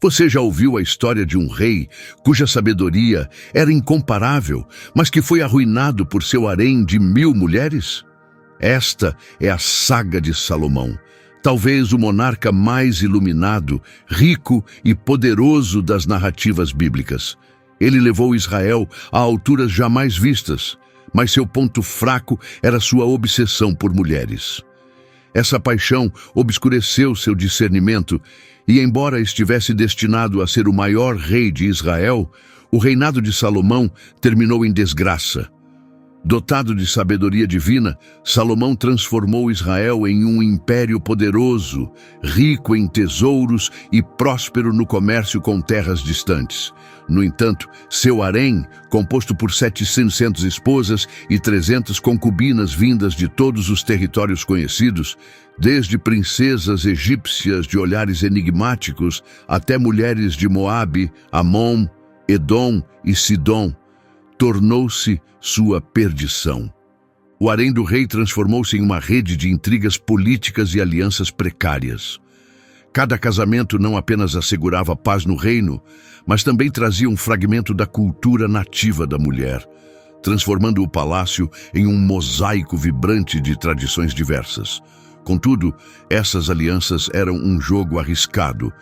Você já ouviu a história de um rei cuja sabedoria era incomparável, mas que foi arruinado por seu harém de 1000 mulheres? Esta é a saga de Salomão, talvez o monarca mais iluminado, rico e poderoso das narrativas bíblicas. Ele levou Israel a alturas jamais vistas, mas seu ponto fraco era sua obsessão por mulheres. Essa paixão obscureceu seu discernimento e, embora estivesse destinado a ser o maior rei de Israel, o reinado de Salomão terminou em desgraça. Dotado de sabedoria divina, Salomão transformou Israel em um império poderoso, rico em tesouros e próspero no comércio com terras distantes. No entanto, seu harém, composto por 700 esposas e 300 concubinas vindas de todos os territórios conhecidos, desde princesas egípcias de olhares enigmáticos até mulheres de Moabe, Amon, Edom e Sidom, tornou-se sua perdição. O harém do rei transformou-se em uma rede de intrigas políticas e alianças precárias. Cada casamento não apenas assegurava paz no reino, mas também trazia um fragmento da cultura nativa da mulher, transformando o palácio em um mosaico vibrante de tradições diversas. Contudo, essas alianças eram um jogo arriscado,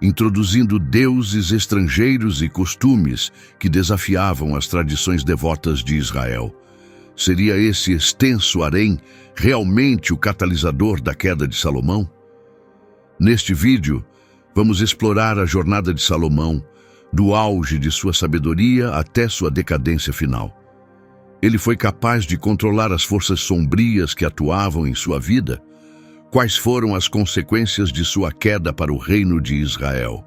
introduzindo deuses estrangeiros e costumes que desafiavam as tradições devotas de Israel. Seria esse extenso harém realmente o catalisador da queda de Salomão? Neste vídeo, vamos explorar a jornada de Salomão, do auge de sua sabedoria até sua decadência final. Ele foi capaz de controlar as forças sombrias que atuavam em sua vida? Quais foram as consequências de sua queda para o reino de Israel?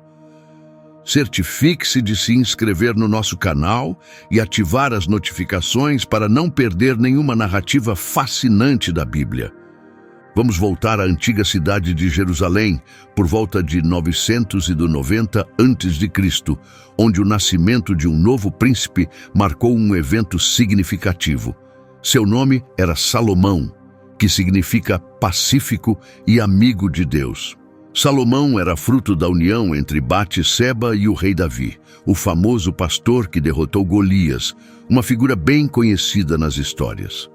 Certifique-se de se inscrever no nosso canal e ativar as notificações para não perder nenhuma narrativa fascinante da Bíblia. Vamos voltar à antiga cidade de Jerusalém, por volta de 990 a.C., onde o nascimento de um novo príncipe marcou um evento significativo. Seu nome era Salomão, que significa pacífico e amigo de Deus. Salomão era fruto da união entre Batseba e o rei Davi, o famoso pastor que derrotou Golias, uma figura bem conhecida nas histórias.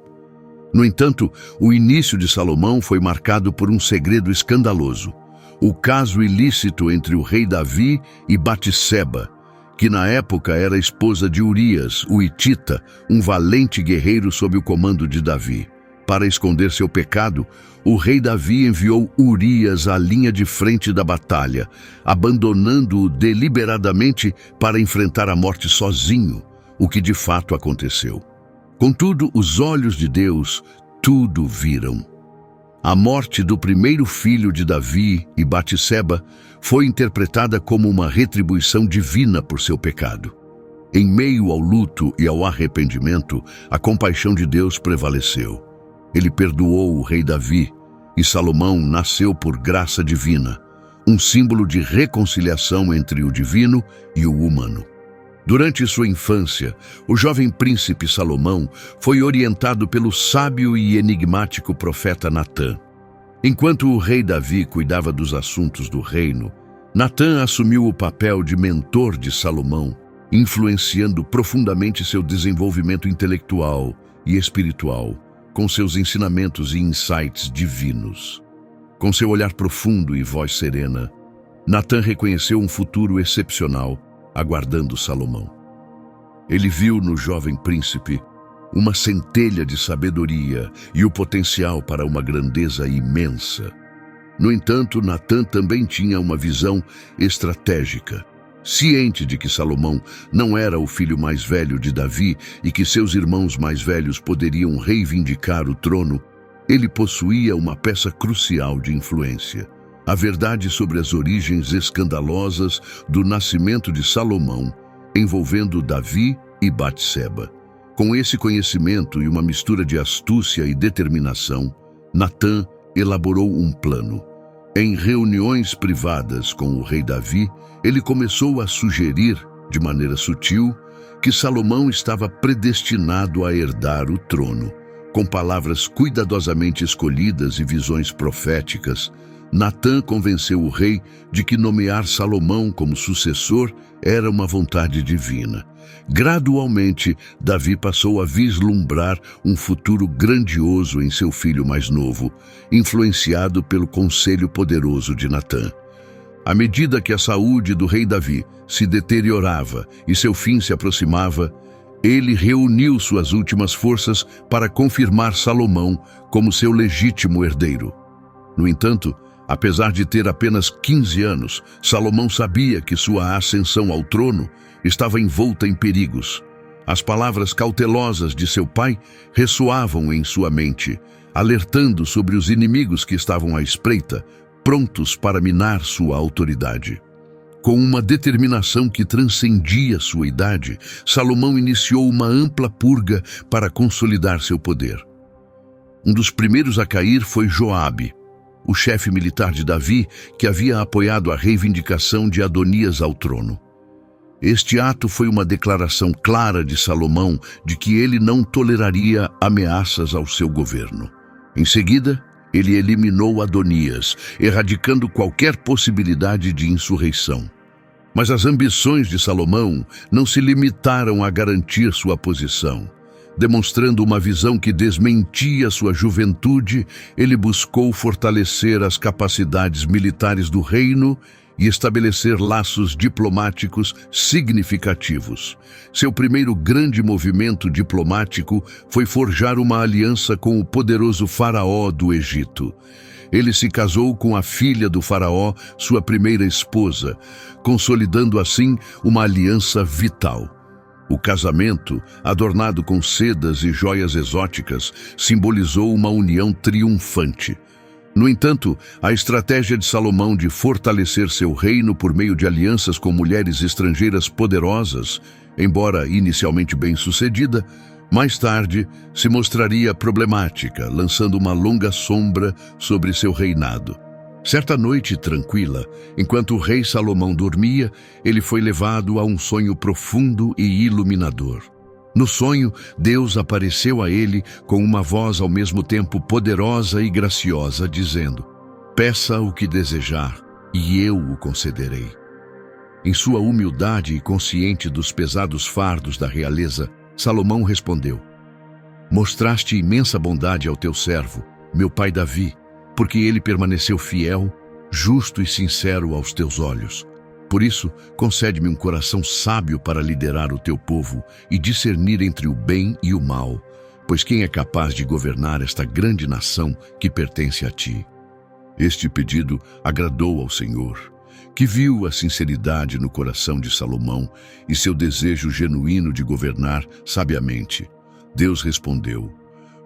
No entanto, o início de Salomão foi marcado por um segredo escandaloso: o caso ilícito entre o rei Davi e Batseba, que na época era esposa de Urias, o hitita, um valente guerreiro sob o comando de Davi. Para esconder seu pecado, o rei Davi enviou Urias à linha de frente da batalha, abandonando-o deliberadamente para enfrentar a morte sozinho, o que de fato aconteceu. Contudo, os olhos de Deus tudo viram. A morte do primeiro filho de Davi e Batseba foi interpretada como uma retribuição divina por seu pecado. Em meio ao luto e ao arrependimento, a compaixão de Deus prevaleceu. Ele perdoou o rei Davi, e Salomão nasceu por graça divina, um símbolo de reconciliação entre o divino e o humano. Durante sua infância, o jovem príncipe Salomão foi orientado pelo sábio e enigmático profeta Natã. Enquanto o rei Davi cuidava dos assuntos do reino, Natã assumiu o papel de mentor de Salomão, influenciando profundamente seu desenvolvimento intelectual e espiritual, com seus ensinamentos e insights divinos. Com seu olhar profundo e voz serena, Natã reconheceu um futuro excepcional aguardando Salomão. Ele viu no jovem príncipe uma centelha de sabedoria e o potencial para uma grandeza imensa. No entanto, Natã também tinha uma visão estratégica. Ciente de que Salomão não era o filho mais velho de Davi e que seus irmãos mais velhos poderiam reivindicar o trono, ele possuía uma peça crucial de influência: a verdade sobre as origens escandalosas do nascimento de Salomão, envolvendo Davi e Batseba. Com esse conhecimento e uma mistura de astúcia e determinação, Natã elaborou um plano. Em reuniões privadas com o rei Davi, ele começou a sugerir, de maneira sutil, que Salomão estava predestinado a herdar o trono. Com palavras cuidadosamente escolhidas e visões proféticas, Natã convenceu o rei de que nomear Salomão como sucessor era uma vontade divina. Gradualmente, Davi passou a vislumbrar um futuro grandioso em seu filho mais novo, influenciado pelo conselho poderoso de Natã. À medida que a saúde do rei Davi se deteriorava e seu fim se aproximava, ele reuniu suas últimas forças para confirmar Salomão como seu legítimo herdeiro. No entanto, apesar de ter apenas 15 anos, Salomão sabia que sua ascensão ao trono estava envolta em perigos. As palavras cautelosas de seu pai ressoavam em sua mente, alertando sobre os inimigos que estavam à espreita, prontos para minar sua autoridade. Com uma determinação que transcendia sua idade, Salomão iniciou uma ampla purga para consolidar seu poder. Um dos primeiros a cair foi Joabe, o chefe militar de Davi, que havia apoiado a reivindicação de Adonias ao trono. Este ato foi uma declaração clara de Salomão de que ele não toleraria ameaças ao seu governo. Em seguida, ele eliminou Adonias, erradicando qualquer possibilidade de insurreição. Mas as ambições de Salomão não se limitaram a garantir sua posição. Demonstrando uma visão que desmentia sua juventude, ele buscou fortalecer as capacidades militares do reino e estabelecer laços diplomáticos significativos. Seu primeiro grande movimento diplomático foi forjar uma aliança com o poderoso faraó do Egito. Ele se casou com a filha do faraó, sua primeira esposa, consolidando assim uma aliança vital. O casamento, adornado com sedas e joias exóticas, simbolizou uma união triunfante. No entanto, a estratégia de Salomão de fortalecer seu reino por meio de alianças com mulheres estrangeiras poderosas, embora inicialmente bem-sucedida, mais tarde se mostraria problemática, lançando uma longa sombra sobre seu reinado. Certa noite tranquila, enquanto o rei Salomão dormia, ele foi levado a um sonho profundo e iluminador. No sonho, Deus apareceu a ele com uma voz ao mesmo tempo poderosa e graciosa, dizendo: "Peça o que desejar, e eu o concederei." Em sua humildade e consciente dos pesados fardos da realeza, Salomão respondeu: "Mostraste imensa bondade ao teu servo, meu pai Davi, porque ele permaneceu fiel, justo e sincero aos teus olhos. Por isso, concede-me um coração sábio para liderar o teu povo e discernir entre o bem e o mal, pois quem é capaz de governar esta grande nação que pertence a ti?" Este pedido agradou ao Senhor, que viu a sinceridade no coração de Salomão e seu desejo genuíno de governar sabiamente. Deus respondeu: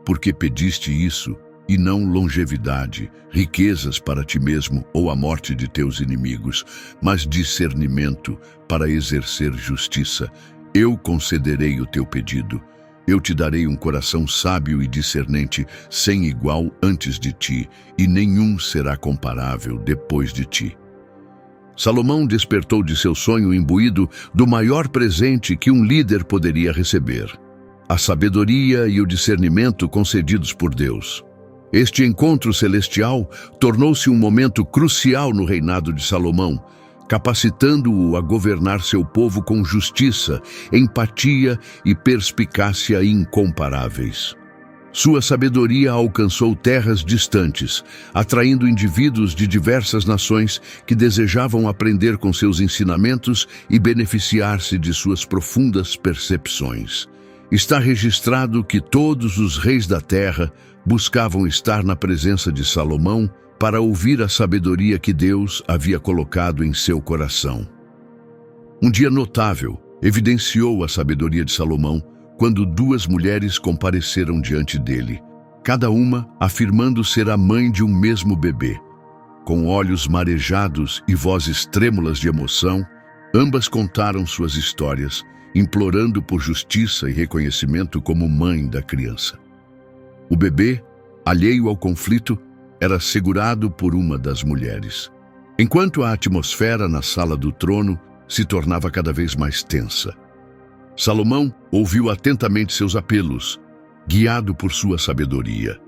"Porque pediste isso, e não longevidade, riquezas para ti mesmo ou a morte de teus inimigos, mas discernimento para exercer justiça, eu concederei o teu pedido. Eu te darei um coração sábio e discernente, sem igual antes de ti, e nenhum será comparável depois de ti." Salomão despertou de seu sonho imbuído do maior presente que um líder poderia receber: a sabedoria e o discernimento concedidos por Deus. Este encontro celestial tornou-se um momento crucial no reinado de Salomão, capacitando-o a governar seu povo com justiça, empatia e perspicácia incomparáveis. Sua sabedoria alcançou terras distantes, atraindo indivíduos de diversas nações que desejavam aprender com seus ensinamentos e beneficiar-se de suas profundas percepções. Está registrado que todos os reis da terra buscavam estar na presença de Salomão para ouvir a sabedoria que Deus havia colocado em seu coração. Um dia notável evidenciou a sabedoria de Salomão quando duas mulheres compareceram diante dele, cada uma afirmando ser a mãe de um mesmo bebê. Com olhos marejados e vozes trêmulas de emoção, ambas contaram suas histórias, implorando por justiça e reconhecimento como mãe da criança. O bebê, alheio ao conflito, era segurado por uma das mulheres, enquanto a atmosfera na sala do trono se tornava cada vez mais tensa. Salomão ouviu atentamente seus apelos, guiado por sua sabedoria.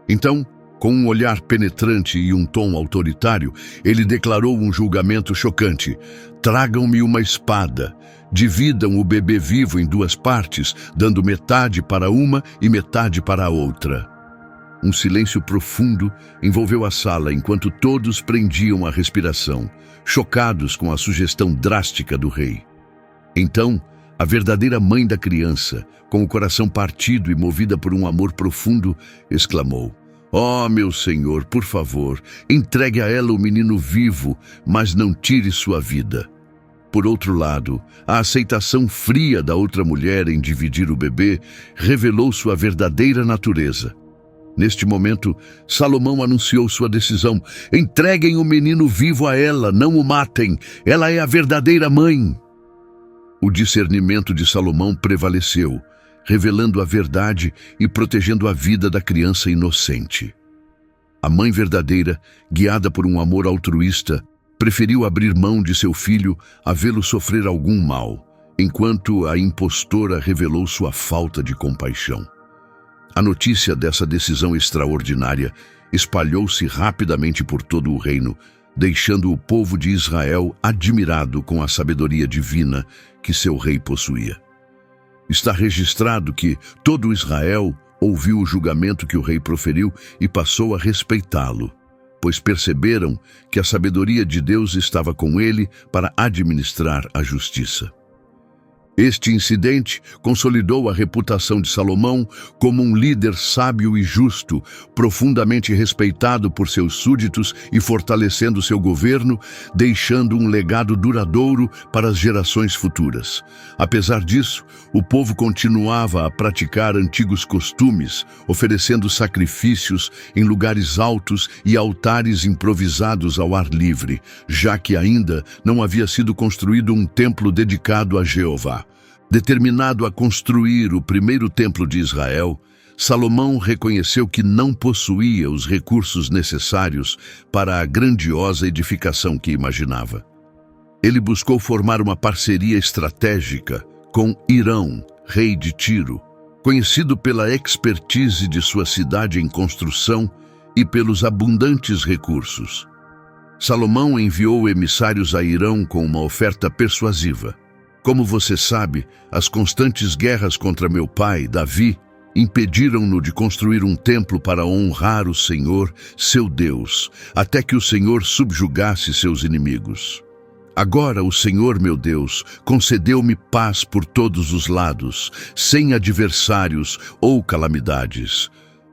Então, Com um olhar penetrante e um tom autoritário, ele declarou um julgamento chocante. Tragam-me uma espada. Dividam o bebê vivo em duas partes, dando metade para uma e metade para a outra. Um silêncio profundo envolveu a sala enquanto todos prendiam a respiração, chocados com a sugestão drástica do rei. Então, a verdadeira mãe da criança, com o coração partido e movida por um amor profundo, exclamou: "Oh, meu senhor, por favor, entregue a ela o menino vivo, mas não tire sua vida." Por outro lado, a aceitação fria da outra mulher em dividir o bebê revelou sua verdadeira natureza. Neste momento, Salomão anunciou sua decisão: "Entreguem o menino vivo a ela, não o matem. Ela é a verdadeira mãe." O discernimento de Salomão prevaleceu, revelando a verdade e protegendo a vida da criança inocente. A mãe verdadeira, guiada por um amor altruísta, preferiu abrir mão de seu filho a vê-lo sofrer algum mal, enquanto a impostora revelou sua falta de compaixão. A notícia dessa decisão extraordinária espalhou-se rapidamente por todo o reino, deixando o povo de Israel admirado com a sabedoria divina que seu rei possuía. Está registrado que todo Israel ouviu o julgamento que o rei proferiu e passou a respeitá-lo, pois perceberam que a sabedoria de Deus estava com ele para administrar a justiça. Este incidente consolidou a reputação de Salomão como um líder sábio e justo, profundamente respeitado por seus súditos e fortalecendo seu governo, deixando um legado duradouro para as gerações futuras. Apesar disso, o povo continuava a praticar antigos costumes, oferecendo sacrifícios em lugares altos e altares improvisados ao ar livre, já que ainda não havia sido construído um templo dedicado a Jeová. Determinado a construir o primeiro templo de Israel, Salomão reconheceu que não possuía os recursos necessários para a grandiosa edificação que imaginava. Ele buscou formar uma parceria estratégica com Hirão, rei de Tiro, conhecido pela expertise de sua cidade em construção e pelos abundantes recursos. Salomão enviou emissários a Hirão com uma oferta persuasiva. Como você sabe, as constantes guerras contra meu pai, Davi, impediram-no de construir um templo para honrar o Senhor, seu Deus, até que o Senhor subjugasse seus inimigos. Agora o Senhor, meu Deus, concedeu-me paz por todos os lados, sem adversários ou calamidades.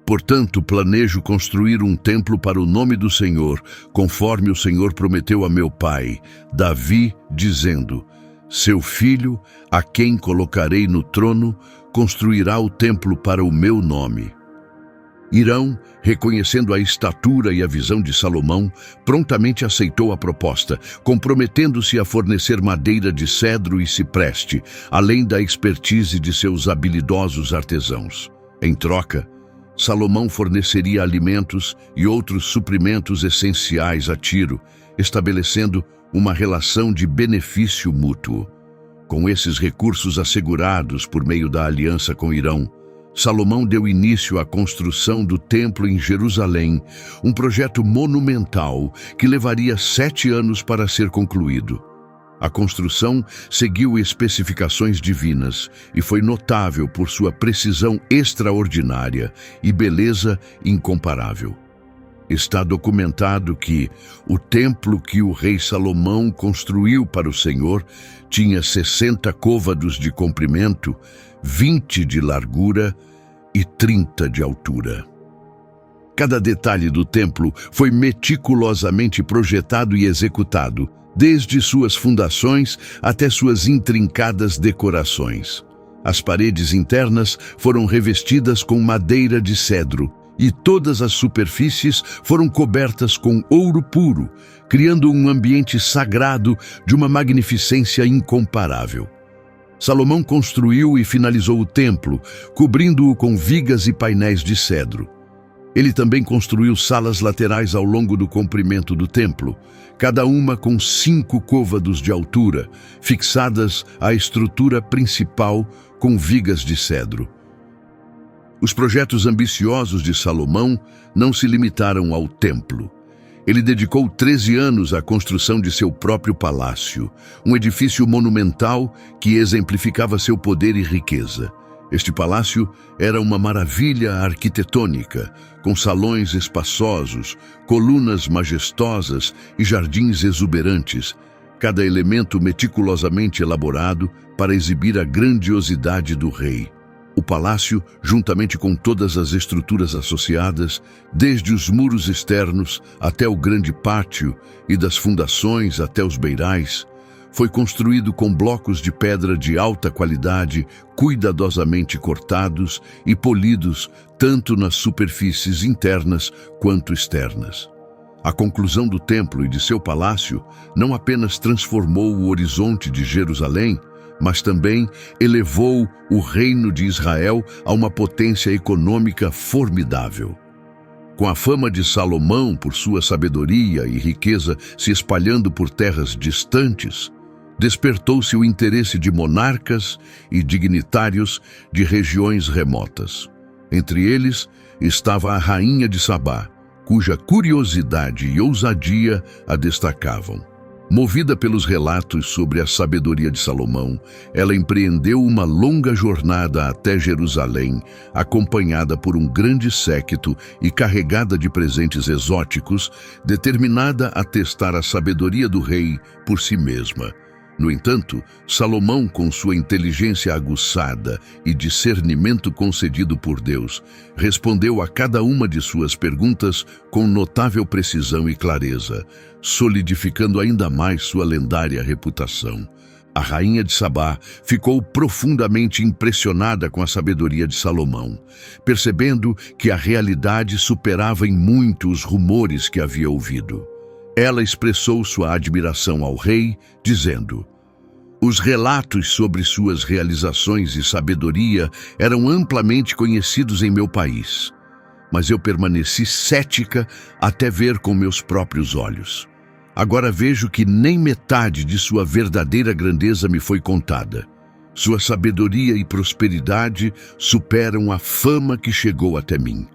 Portanto, planejo construir um templo para o nome do Senhor, conforme o Senhor prometeu a meu pai, Davi, dizendo: seu filho, a quem colocarei no trono, construirá o templo para o meu nome. Hirão, reconhecendo a estatura e a visão de Salomão, prontamente aceitou a proposta, comprometendo-se a fornecer madeira de cedro e cipreste, além da expertise de seus habilidosos artesãos. Em troca, Salomão forneceria alimentos e outros suprimentos essenciais a Tiro, estabelecendo uma relação de benefício mútuo. Com esses recursos assegurados por meio da aliança com Hirão, Salomão deu início à construção do templo em Jerusalém, um projeto monumental que levaria 7 anos para ser concluído. A construção seguiu especificações divinas e foi notável por sua precisão extraordinária e beleza incomparável. Está documentado que o templo que o rei Salomão construiu para o Senhor tinha 60 côvados de comprimento, 20 de largura e 30 de altura. Cada detalhe do templo foi meticulosamente projetado e executado, desde suas fundações até suas intrincadas decorações. As paredes internas foram revestidas com madeira de cedro, e todas as superfícies foram cobertas com ouro puro, criando um ambiente sagrado de uma magnificência incomparável. Salomão construiu e finalizou o templo, cobrindo-o com vigas e painéis de cedro. Ele também construiu salas laterais ao longo do comprimento do templo, cada uma com 5 côvados de altura, fixadas à estrutura principal com vigas de cedro. Os projetos ambiciosos de Salomão não se limitaram ao templo. Ele dedicou 13 anos à construção de seu próprio palácio, um edifício monumental que exemplificava seu poder e riqueza. Este palácio era uma maravilha arquitetônica, com salões espaçosos, colunas majestosas e jardins exuberantes, cada elemento meticulosamente elaborado para exibir a grandiosidade do rei. O palácio, juntamente com todas as estruturas associadas, desde os muros externos até o grande pátio e das fundações até os beirais, foi construído com blocos de pedra de alta qualidade, cuidadosamente cortados e polidos tanto nas superfícies internas quanto externas. A conclusão do templo e de seu palácio não apenas transformou o horizonte de Jerusalém, mas também elevou o reino de Israel a uma potência econômica formidável. Com a fama de Salomão por sua sabedoria e riqueza se espalhando por terras distantes, despertou-se o interesse de monarcas e dignitários de regiões remotas. Entre eles estava a rainha de Sabá, cuja curiosidade e ousadia a destacavam. Movida pelos relatos sobre a sabedoria de Salomão, ela empreendeu uma longa jornada até Jerusalém, acompanhada por um grande séquito e carregada de presentes exóticos, determinada a testar a sabedoria do rei por si mesma. No entanto, Salomão, com sua inteligência aguçada e discernimento concedido por Deus, respondeu a cada uma de suas perguntas com notável precisão e clareza, solidificando ainda mais sua lendária reputação. A rainha de Sabá ficou profundamente impressionada com a sabedoria de Salomão, percebendo que a realidade superava em muito os rumores que havia ouvido. Ela expressou sua admiração ao rei, dizendo: "Os relatos sobre suas realizações e sabedoria eram amplamente conhecidos em meu país, mas eu permaneci cética até ver com meus próprios olhos. Agora vejo que nem metade de sua verdadeira grandeza me foi contada. Sua sabedoria e prosperidade superam a fama que chegou até mim."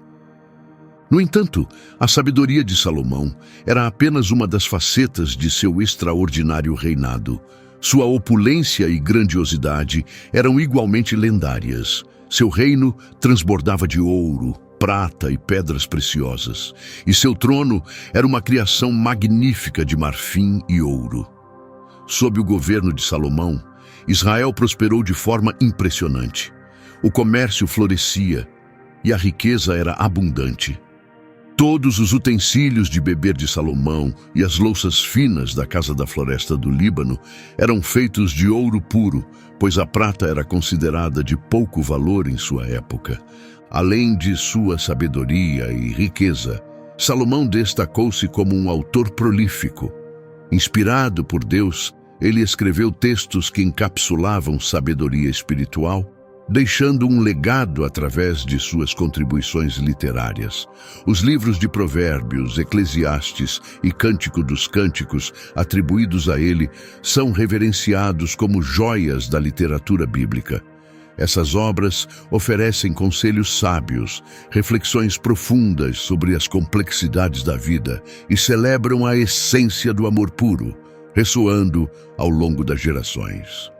No entanto, a sabedoria de Salomão era apenas uma das facetas de seu extraordinário reinado. Sua opulência e grandiosidade eram igualmente lendárias. Seu reino transbordava de ouro, prata e pedras preciosas, e seu trono era uma criação magnífica de marfim e ouro. Sob o governo de Salomão, Israel prosperou de forma impressionante. O comércio florescia e a riqueza era abundante. Todos os utensílios de beber de Salomão e as louças finas da casa da floresta do Líbano eram feitos de ouro puro, pois a prata era considerada de pouco valor em sua época. Além de sua sabedoria e riqueza, Salomão destacou-se como um autor prolífico. Inspirado por Deus, ele escreveu textos que encapsulavam sabedoria espiritual, deixando um legado através de suas contribuições literárias. Os livros de Provérbios, Eclesiastes e Cântico dos Cânticos, atribuídos a ele, são reverenciados como joias da literatura bíblica. Essas obras oferecem conselhos sábios, reflexões profundas sobre as complexidades da vida e celebram a essência do amor puro, ressoando ao longo das gerações.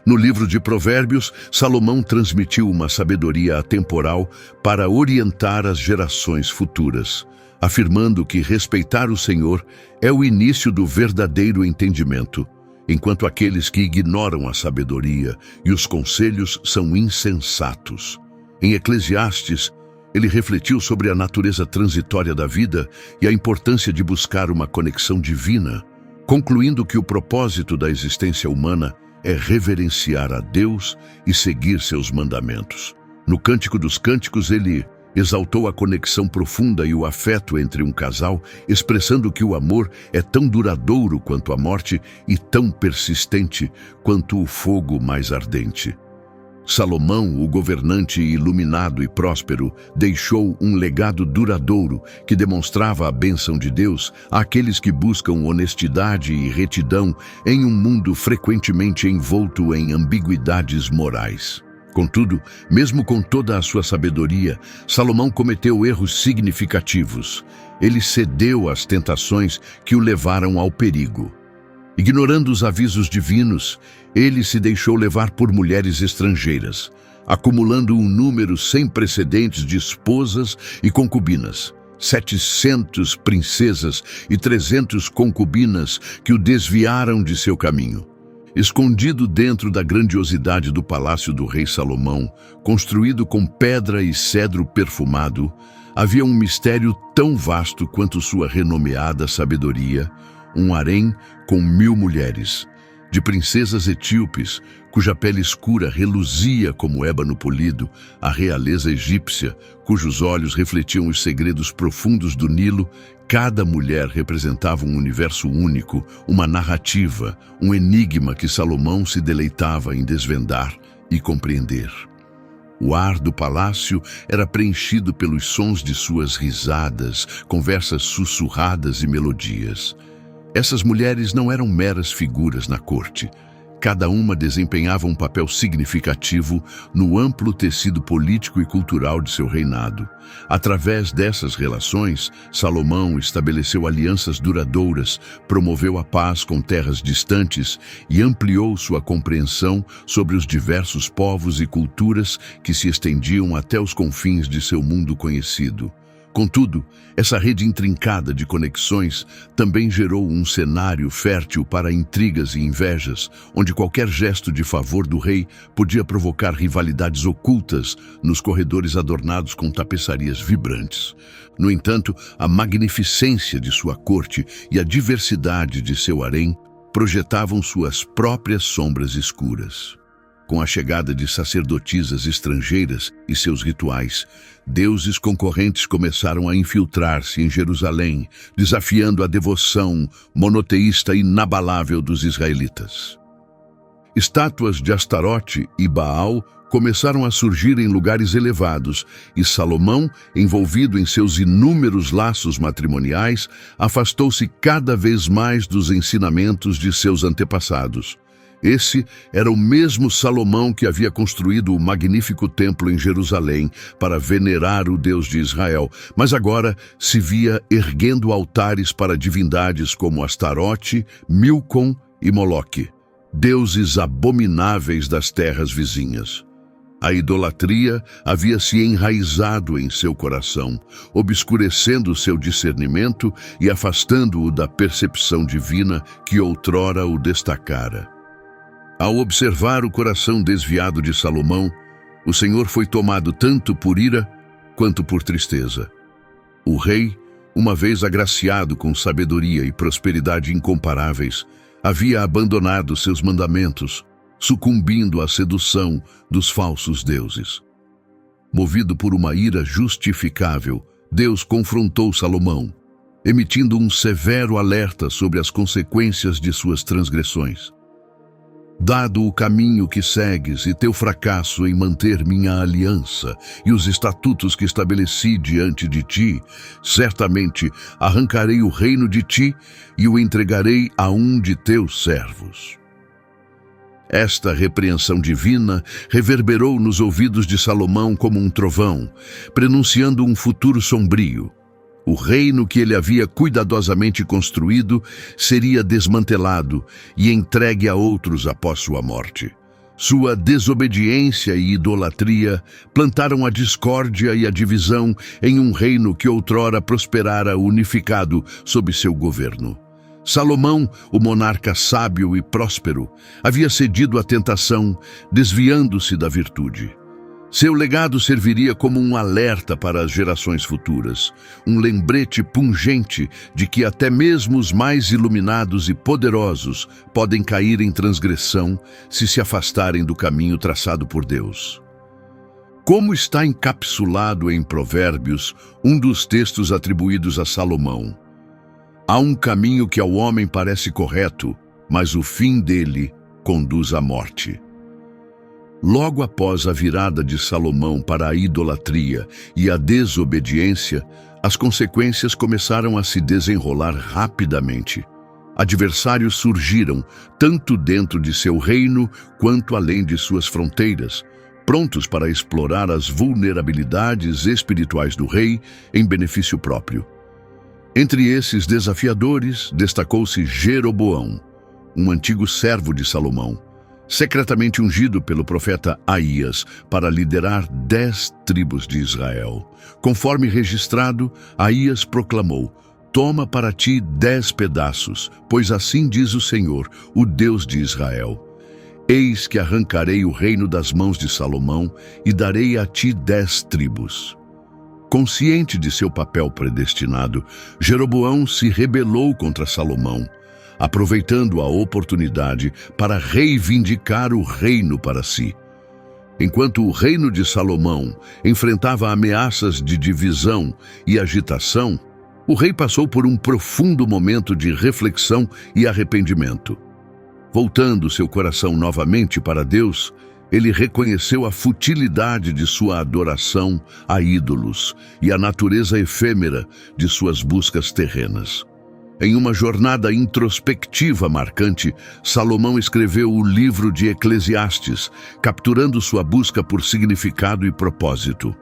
No livro de Provérbios, Salomão transmitiu uma sabedoria atemporal para orientar as gerações futuras, afirmando que respeitar o Senhor é o início do verdadeiro entendimento, enquanto aqueles que ignoram a sabedoria e os conselhos são insensatos. Em Eclesiastes, ele refletiu sobre a natureza transitória da vida e a importância de buscar uma conexão divina, concluindo que o propósito da existência humana é reverenciar a Deus e seguir seus mandamentos. No Cântico dos Cânticos, ele exaltou a conexão profunda e o afeto entre um casal, expressando que o amor é tão duradouro quanto a morte e tão persistente quanto o fogo mais ardente. Salomão, o governante iluminado e próspero, deixou um legado duradouro que demonstrava a bênção de Deus àqueles que buscam honestidade e retidão em um mundo frequentemente envolto em ambiguidades morais. Contudo, mesmo com toda a sua sabedoria, Salomão cometeu erros significativos. Ele cedeu às tentações que o levaram ao perigo. Ignorando os avisos divinos, ele se deixou levar por mulheres estrangeiras, acumulando um número sem precedentes de esposas e concubinas. 700 princesas e 300 concubinas que o desviaram de seu caminho. Escondido dentro da grandiosidade do palácio do rei Salomão, construído com pedra e cedro perfumado, havia um mistério tão vasto quanto sua renomeada sabedoria, um harém com 1000 mulheres, de princesas etíopes, cuja pele escura reluzia como ébano polido, a realeza egípcia, cujos olhos refletiam os segredos profundos do Nilo. Cada mulher representava um universo único, uma narrativa, um enigma que Salomão se deleitava em desvendar e compreender. O ar do palácio era preenchido pelos sons de suas risadas, conversas sussurradas e melodias. Essas mulheres não eram meras figuras na corte. Cada uma desempenhava um papel significativo no amplo tecido político e cultural de seu reinado. Através dessas relações, Salomão estabeleceu alianças duradouras, promoveu a paz com terras distantes e ampliou sua compreensão sobre os diversos povos e culturas que se estendiam até os confins de seu mundo conhecido. Contudo, essa rede intrincada de conexões também gerou um cenário fértil para intrigas e invejas, onde qualquer gesto de favor do rei podia provocar rivalidades ocultas nos corredores adornados com tapeçarias vibrantes. No entanto, a magnificência de sua corte e a diversidade de seu harém projetavam suas próprias sombras escuras. Com a chegada de sacerdotisas estrangeiras e seus rituais, deuses concorrentes começaram a infiltrar-se em Jerusalém, desafiando a devoção monoteísta inabalável dos israelitas. Estátuas de Astarote e Baal começaram a surgir em lugares elevados, e Salomão, envolvido em seus inúmeros laços matrimoniais, afastou-se cada vez mais dos ensinamentos de seus antepassados. Esse era o mesmo Salomão que havia construído o magnífico templo em Jerusalém para venerar o Deus de Israel, mas agora se via erguendo altares para divindades como Astarote, Milcom e Moloque, deuses abomináveis das terras vizinhas. A idolatria havia se enraizado em seu coração, obscurecendo seu discernimento e afastando-o da percepção divina que outrora o destacara. Ao observar o coração desviado de Salomão, o Senhor foi tomado tanto por ira quanto por tristeza. O rei, uma vez agraciado com sabedoria e prosperidade incomparáveis, havia abandonado seus mandamentos, sucumbindo à sedução dos falsos deuses. Movido por uma ira justificável, Deus confrontou Salomão, emitindo um severo alerta sobre as consequências de suas transgressões. Dado o caminho que segues e teu fracasso em manter minha aliança e os estatutos que estabeleci diante de ti, certamente arrancarei o reino de ti e o entregarei a um de teus servos. Esta repreensão divina reverberou nos ouvidos de Salomão como um trovão, prenunciando um futuro sombrio. O reino que ele havia cuidadosamente construído seria desmantelado e entregue a outros após sua morte. Sua desobediência e idolatria plantaram a discórdia e a divisão em um reino que outrora prosperara unificado sob seu governo. Salomão, o monarca sábio e próspero, havia cedido à tentação, desviando-se da virtude. Seu legado serviria como um alerta para as gerações futuras, um lembrete pungente de que até mesmo os mais iluminados e poderosos podem cair em transgressão se afastarem do caminho traçado por Deus. Como está encapsulado em Provérbios, um dos textos atribuídos a Salomão: há um caminho que ao homem parece correto, mas o fim dele conduz à morte. Logo após a virada de Salomão para a idolatria e a desobediência, as consequências começaram a se desenrolar rapidamente. Adversários surgiram, tanto dentro de seu reino quanto além de suas fronteiras, prontos para explorar as vulnerabilidades espirituais do rei em benefício próprio. Entre esses desafiadores, destacou-se Jeroboão, um antigo servo de Salomão, secretamente ungido pelo profeta Aías para liderar 10 tribos de Israel. Conforme registrado, Aías proclamou: "Toma para ti 10 pedaços, pois assim diz o Senhor, o Deus de Israel. Eis que arrancarei o reino das mãos de Salomão e darei a ti 10 tribos." Consciente de seu papel predestinado, Jeroboão se rebelou contra Salomão, aproveitando a oportunidade para reivindicar o reino para si. Enquanto o reino de Salomão enfrentava ameaças de divisão e agitação, o rei passou por um profundo momento de reflexão e arrependimento. Voltando seu coração novamente para Deus, ele reconheceu a futilidade de sua adoração a ídolos e a natureza efêmera de suas buscas terrenas. Em uma jornada introspectiva marcante, Salomão escreveu o livro de Eclesiastes, capturando sua busca por significado e propósito.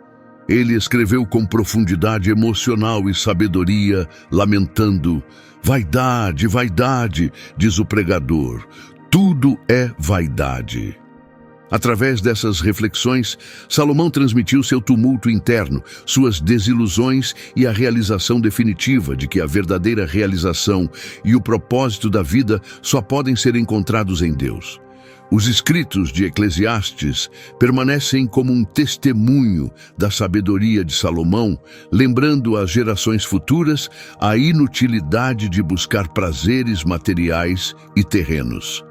Ele escreveu com profundidade emocional e sabedoria, lamentando: "Vaidade, vaidade", diz o pregador, "tudo é vaidade." Através dessas reflexões, Salomão transmitiu seu tumulto interno, suas desilusões e a realização definitiva de que a verdadeira realização e o propósito da vida só podem ser encontrados em Deus. Os escritos de Eclesiastes permanecem como um testemunho da sabedoria de Salomão, lembrando às gerações futuras a inutilidade de buscar prazeres materiais e terrenos.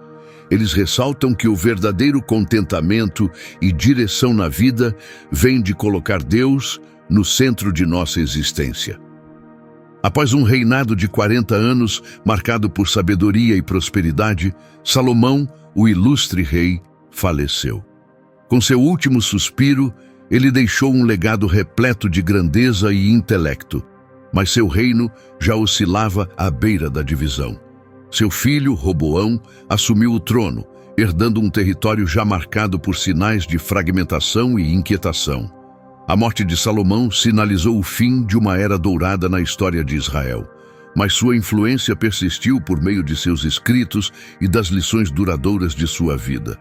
Eles ressaltam que o verdadeiro contentamento e direção na vida vem de colocar Deus no centro de nossa existência. Após um reinado de 40 anos, marcado por sabedoria e prosperidade, Salomão, o ilustre rei, faleceu. Com seu último suspiro, ele deixou um legado repleto de grandeza e intelecto, mas seu reino já oscilava à beira da divisão. Seu filho, Roboão, assumiu o trono, herdando um território já marcado por sinais de fragmentação e inquietação. A morte de Salomão sinalizou o fim de uma era dourada na história de Israel, mas sua influência persistiu por meio de seus escritos e das lições duradouras de sua vida.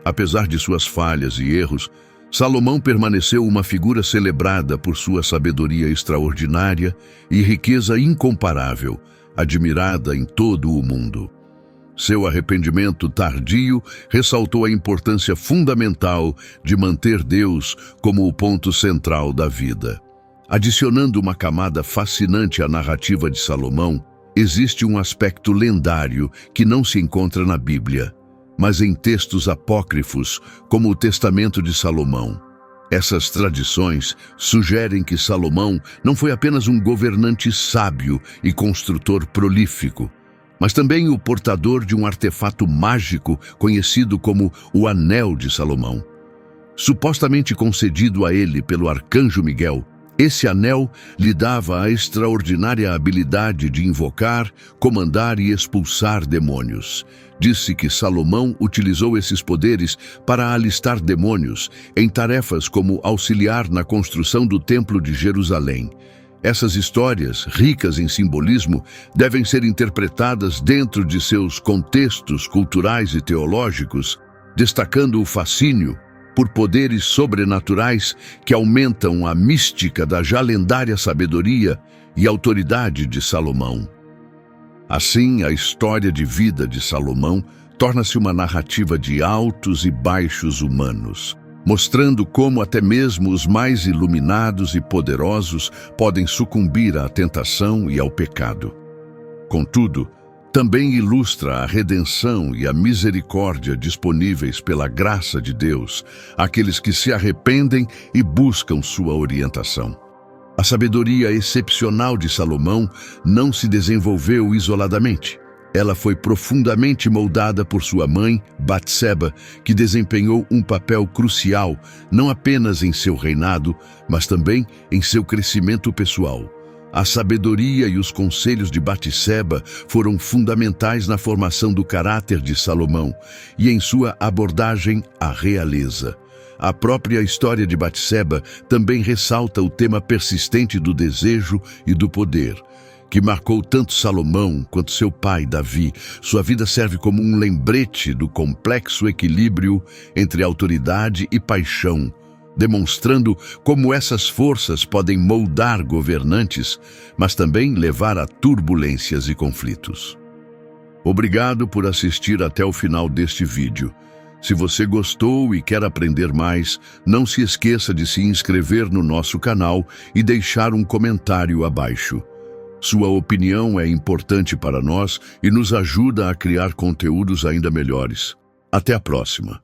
Apesar de suas falhas e erros, Salomão permaneceu uma figura celebrada por sua sabedoria extraordinária e riqueza incomparável, admirada em todo o mundo. Seu arrependimento tardio ressaltou a importância fundamental de manter Deus como o ponto central da vida. Adicionando uma camada fascinante à narrativa de Salomão, existe um aspecto lendário que não se encontra na Bíblia, mas em textos apócrifos, como o Testamento de Salomão. Essas tradições sugerem que Salomão não foi apenas um governante sábio e construtor prolífico, mas também o portador de um artefato mágico conhecido como o Anel de Salomão. Supostamente concedido a ele pelo arcanjo Miguel, esse anel lhe dava a extraordinária habilidade de invocar, comandar e expulsar demônios. Disse que Salomão utilizou esses poderes para alistar demônios em tarefas como auxiliar na construção do Templo de Jerusalém. Essas histórias, ricas em simbolismo, devem ser interpretadas dentro de seus contextos culturais e teológicos, destacando o fascínio por poderes sobrenaturais que aumentam a mística da já lendária sabedoria e autoridade de Salomão. Assim, a história de vida de Salomão torna-se uma narrativa de altos e baixos humanos, mostrando como até mesmo os mais iluminados e poderosos podem sucumbir à tentação e ao pecado. Contudo, também ilustra a redenção e a misericórdia disponíveis pela graça de Deus àqueles que se arrependem e buscam sua orientação. A sabedoria excepcional de Salomão não se desenvolveu isoladamente. Ela foi profundamente moldada por sua mãe, Batseba, que desempenhou um papel crucial não apenas em seu reinado, mas também em seu crescimento pessoal. A sabedoria e os conselhos de Batseba foram fundamentais na formação do caráter de Salomão e em sua abordagem à realeza. A própria história de Batseba também ressalta o tema persistente do desejo e do poder, que marcou tanto Salomão quanto seu pai, Davi. Sua vida serve como um lembrete do complexo equilíbrio entre autoridade e paixão, demonstrando como essas forças podem moldar governantes, mas também levar a turbulências e conflitos. Obrigado por assistir até o final deste vídeo. Se você gostou e quer aprender mais, não se esqueça de se inscrever no nosso canal e deixar um comentário abaixo. Sua opinião é importante para nós e nos ajuda a criar conteúdos ainda melhores. Até a próxima!